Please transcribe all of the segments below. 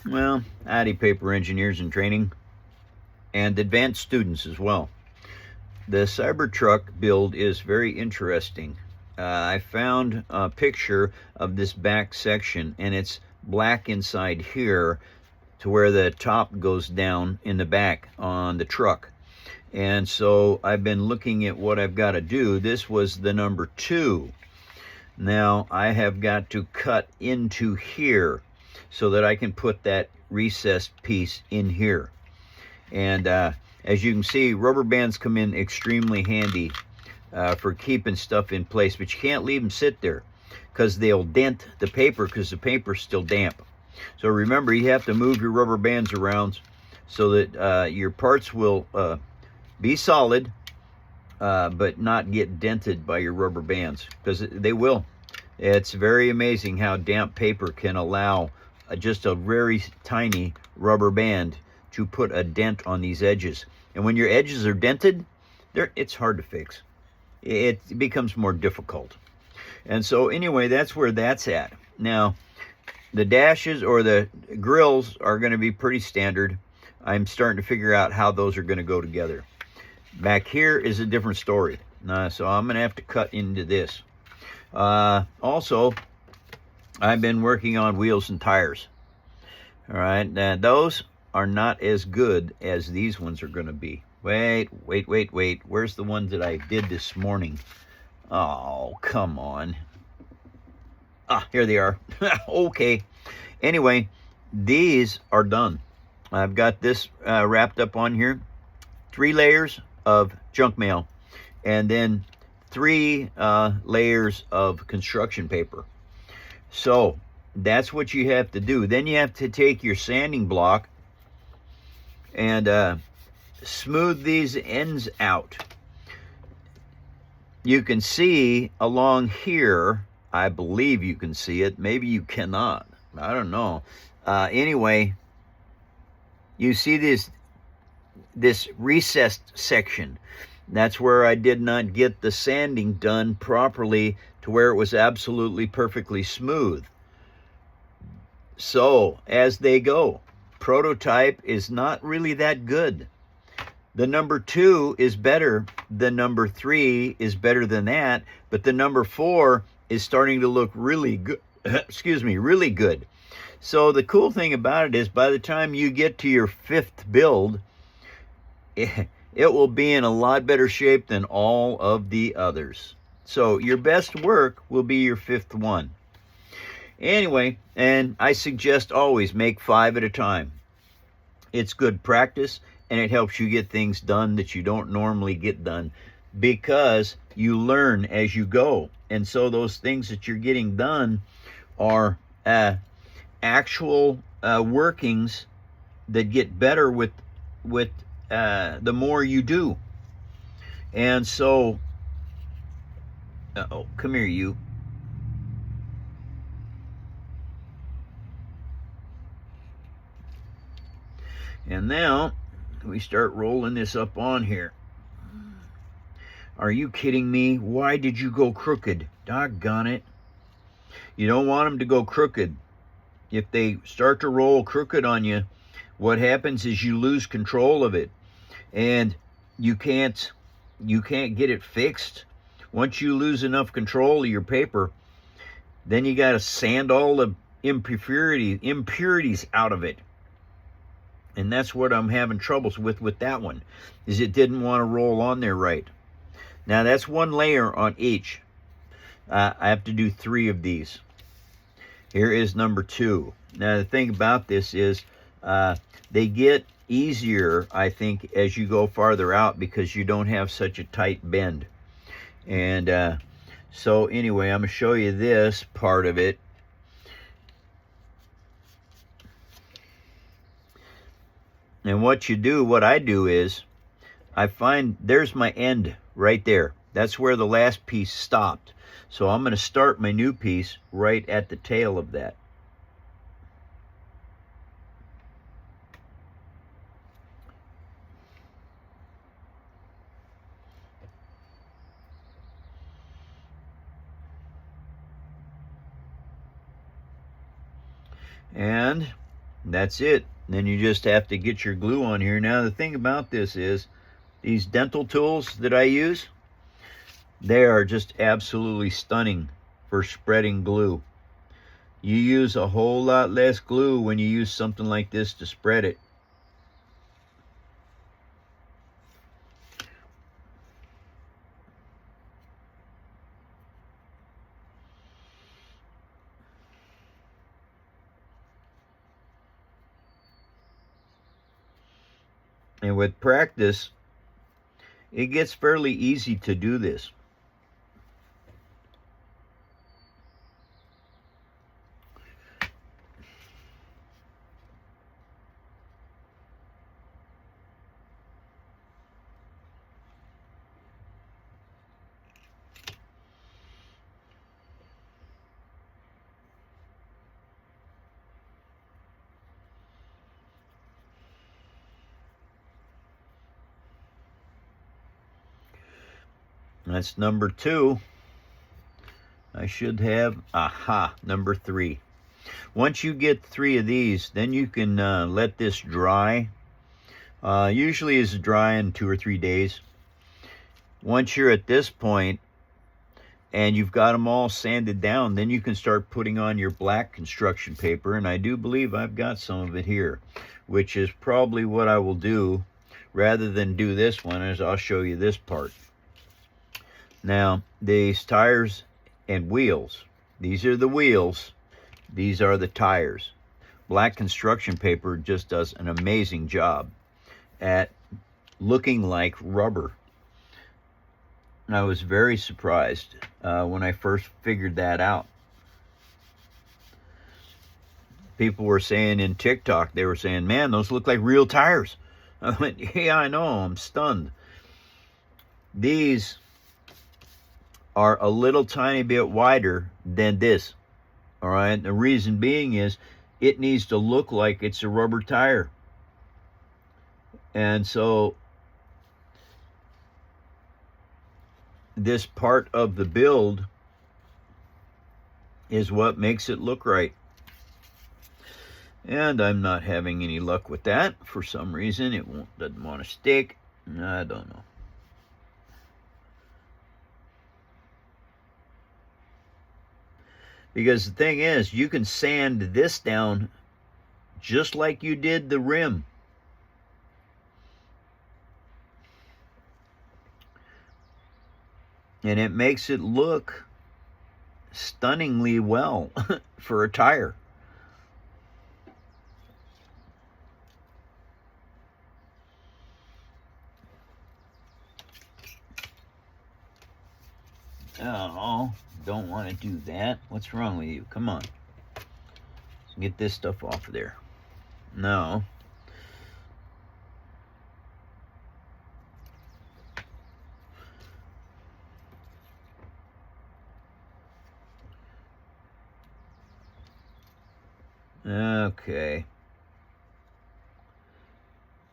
well, Addy paper engineers in training and advanced students as well. The Cybertruck build is very interesting. I found a picture of this back section, and it's black inside here to where the top goes down in the back on the truck. And so I've been looking at what I've got to do. This was the number 2. Now I have got to cut into here so that I can put that recessed piece in here. And as you can see, rubber bands come in extremely handy for keeping stuff in place, but you can't leave them sit there because they'll dent the paper because the paper's still damp. So remember, you have to move your rubber bands around so that your parts will be solid, but not get dented by your rubber bands, because they will. It's very amazing how damp paper can allow just a very tiny rubber band to put a dent on these edges. And when your edges are dented, it's hard to fix. It becomes more difficult. And so anyway, that's where that's at. Now, the dashes or the grills are going to be pretty standard. I'm starting to figure out how those are going to go together. Back here is a different story. So I'm going to have to cut into this. Also, I've been working on wheels and tires. All right, now those are not as good as these ones are going to be. Wait. Where's the ones that I did this morning? Oh, come on. Here they are. Okay. Anyway, these are done. I've got this wrapped up on here. 3 layers of junk mail, and then 3 layers of construction paper. So that's what you have to do. Then you have to take your sanding block and smooth these ends out. You can see along here, I believe you can see it. Maybe you cannot. I don't know. Anyway, you see this recessed section. That's where I did not get the sanding done properly to where it was absolutely perfectly smooth. So as they go, prototype is not really that good. The number 2 is better. The number 3 is better than that, but the number 4 is starting to look really good. Excuse me, really good. So the cool thing about it is, by the time you get to your 5th build, it will be in a lot better shape than all of the others. So your best work will be your 5th one. Anyway, and I suggest always make 5 at a time. It's good practice, and it helps you get things done that you don't normally get done, because you learn as you go. And so those things that you're getting done are actual workings that get better with the more you do. And so, come here, you. And now we start rolling this up on here. Are you kidding me? Why did you go crooked? Doggone it. You don't want them to go crooked. If they start to roll crooked on you, what happens is you lose control of it, and you can't get it fixed. Once you lose enough control of your paper, then you got to sand all the impurities out of it. And that's what I'm having troubles with that one, is it didn't want to roll on there right. Now that's 1 layer on each. I have to do 3 of these. Here is number 2. Now the thing about this is they get easier, I think, as you go farther out, because you don't have such a tight bend. And so anyway, I'm going to show you this part of it. And what I do is, I find there's my end right there. That's where the last piece stopped. So I'm going to start my new piece right at the tail of that. And That's it. Then you just have to get your glue on here. Now the thing about this is, these dental tools that I use, they are just absolutely stunning for spreading glue. You use a whole lot less glue when you use something like this to spread it. And with practice, it gets fairly easy to do this. That's number 2. I should have, number 3. Once you get 3 of these, then you can let this dry. Usually it's dry in 2 or 3 days. Once you're at this point and you've got them all sanded down, then you can start putting on your black construction paper, and I do believe I've got some of it here, which is probably what I will do rather than do this one, as I'll show you this part. Now, these tires and wheels, these are the wheels, these are the tires. Black construction paper just does an amazing job at looking like rubber. I was very surprised when I first figured that out. People were saying in TikTok, they were saying, man, those look like real tires. I went, yeah, I know, I'm stunned. These are a little tiny bit wider than this, all right? The reason being is it needs to look like it's a rubber tire. And so this part of the build is what makes it look right. And I'm not having any luck with that. For some reason, it doesn't want to stick. I don't know. Because the thing is, you can sand this down just like you did the rim. And it makes it look stunningly well for a tire. Oh, don't want to do that. What's wrong with you? Come on. Let's get this stuff off of there. No. Okay.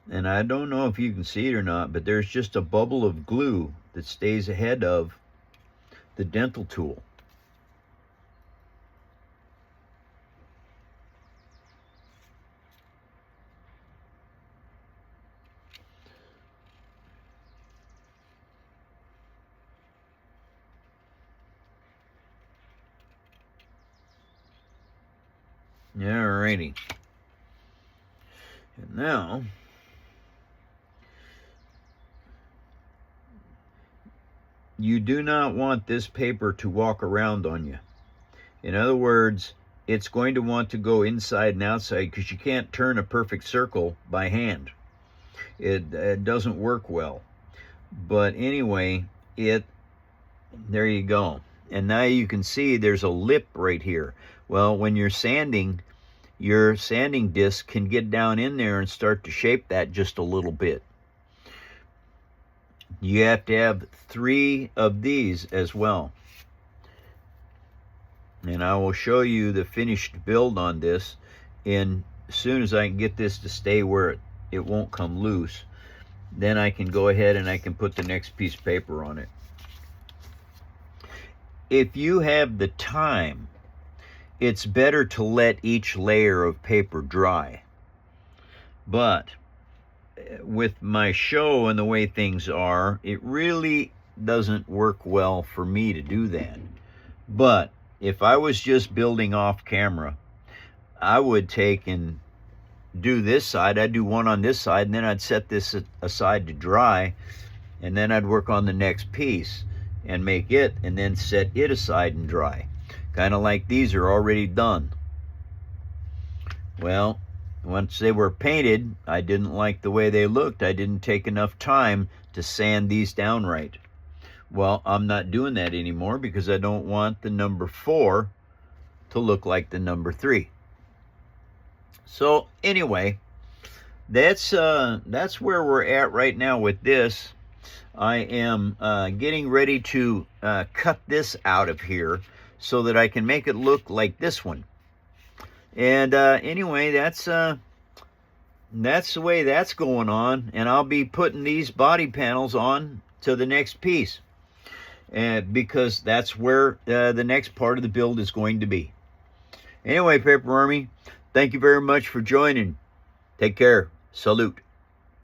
And I don't know if you can see it or not, but there's just a bubble of glue that stays ahead of the dental tool. Alrighty. And now, you do not want this paper to walk around on you. In other words, it's going to want to go inside and outside, because you can't turn a perfect circle by hand. It doesn't work well. But anyway, there you go. And now you can see there's a lip right here. Well, when you're sanding, your sanding disc can get down in there and start to shape that just a little bit. You have to have 3 of these as well. And I will show you the finished build on this as soon as I can get this to stay where it won't come loose. Then I can go ahead and I can put the next piece of paper on it. If you have the time it's better to let each layer of paper dry. But with my show and the way things are, it really doesn't work well for me to do that. But if I was just building off camera, I would take and do this side. I'd do one on this side, and then I'd set this aside to dry, and then I'd work on the next piece and make it, and then set it aside and dry. Kind of like these are already done. Well, once they were painted, I didn't like the way they looked. I didn't take enough time to sand these down right. Well, I'm not doing that anymore because I don't want the number 4 to look like the number 3. So anyway, that's where we're at right now with this. I am getting ready to cut this out of here so that I can make it look like this one. And anyway, that's the way that's going on. And I'll be putting these body panels on to the next piece, because that's where the next part of the build is going to be. Anyway, Paper Army, thank you very much for joining. Take care. Salute.